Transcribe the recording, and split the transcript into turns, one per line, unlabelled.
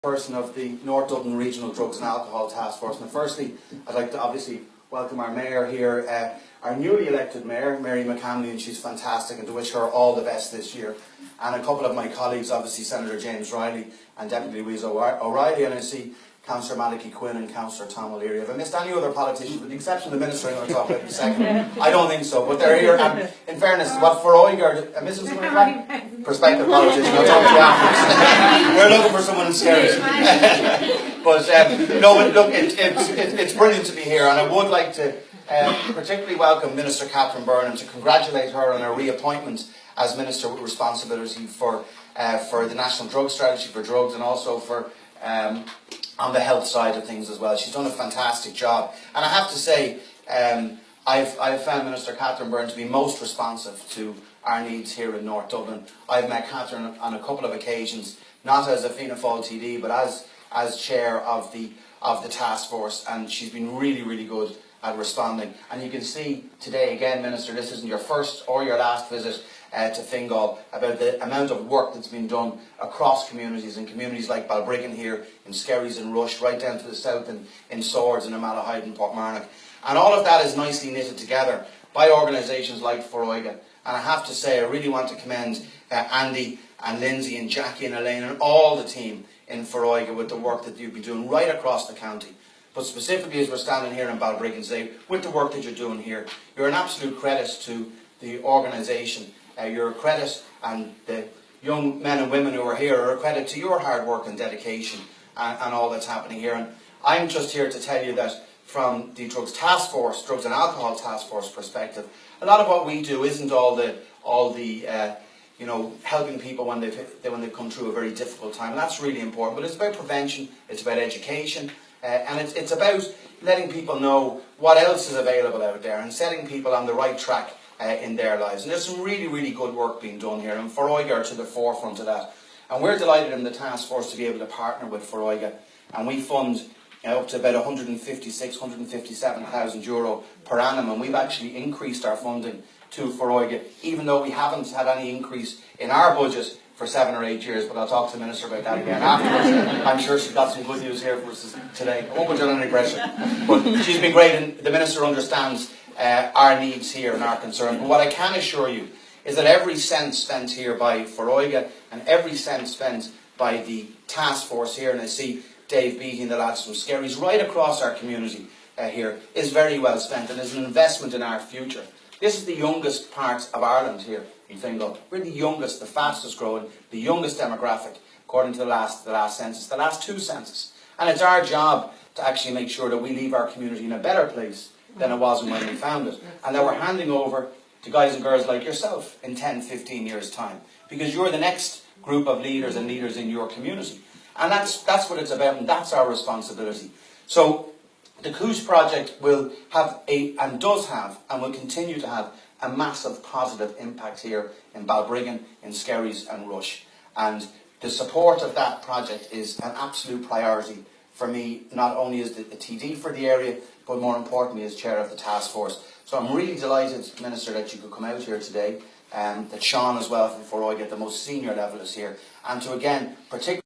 Person of the North Dublin Regional Drugs and Alcohol Task Force. And firstly, I'd like to obviously welcome our Mayor here, our newly elected Mayor, Mary McCamley, and she's fantastic, and to wish her all the best this year. And a couple of my colleagues, obviously Senator James Riley and Deputy Louise O'Reilly, and I see Councillor Malachy Quinn and Councillor Tom O'Leary. Have I missed any other politicians, with the exception of the Minister I'm going to talk about in a second? I don't think so, but they're here. And in fairness, what for Oigard, I'm missing someone like prospective politician, I'll talk to you afterwards. We're looking for someone in Skerries. But look, it's brilliant to be here, and I would like to particularly welcome Minister Catherine Byrne and to congratulate her on her reappointment as Minister with responsibility for the National Drug Strategy for Drugs, and also for on the health side of things as well. She's done a fantastic job, and I have to say I've found Minister Catherine Byrne to be most responsive to our needs here in North Dublin. I've met Catherine on a couple of occasions, not as a Fianna Fáil TD, but as chair of the task force, and she's been really good at responding. And you can see today again, Minister, this isn't your first or your last visit to Fingal, about the amount of work that's been done across communities, in communities like Balbriggan here, in Skerries and Rush, right down to the south in Swords and in Malahide and Portmarnock. And all of that is nicely knitted together by organisations like Foróige. And I have to say, I really want to commend Andy and Lindsay and Jackie and Elaine and all the team in Foróige with the work that you've been doing right across the county. But specifically as we're standing here in Balbriggan today, with the work that you're doing here, you're an absolute credit to the organisation. You're a credit, and the young men and women who are here are a credit to your hard work and dedication and all that's happening here. And I'm just here to tell you that from the Drugs Task Force, Drugs and Alcohol Task Force perspective, a lot of what we do isn't all the helping people when they've come through a very difficult time. And that's really important. But it's about prevention, it's about education, and it's about letting people know what else is available out there and setting people on the right track in their lives. And there's some really good work being done here, and Foróige are to the forefront of that. And we're delighted in the task force to be able to partner with Foróige, and we fund up to about €157,000 per annum, and we've actually increased our funding to Foróige, even though we haven't had any increase in our budget for 7 or 8 years. But I'll talk to the Minister about that again afterwards. I'm sure she's got some good news here for us today. I won't put you under any pressure, but she's been great, and the Minister understands our needs here and our concerns. But what I can assure you is that every cent spent here by Foróige and every cent spent by the task force here, and I see Dave Beattie and the lads from Skerries right across our community here, is very well spent and is an investment in our future. This is the youngest part of Ireland here in Fingal. We're the youngest, the fastest growing, the youngest demographic, according to the last census, the last 2 censuses. And it's our job to actually make sure that we leave our community in a better place than it was when we found it. And that we're handing over to guys and girls like yourself in 10, 15 years' time. Because you're the next group of leaders and leaders in your community. And that's what it's about, and that's our responsibility. So the Cuís project will have and does have, and will continue to have, a massive positive impact here in Balbriggan, in Skerries and Rush. And the support of that project is an absolute priority for me, not only as the TD for the area, but more importantly as chair of the task force. So I'm really delighted, Minister, that you could come out here today, that Sean as well from Foróige at the most senior level is here, and to again particularly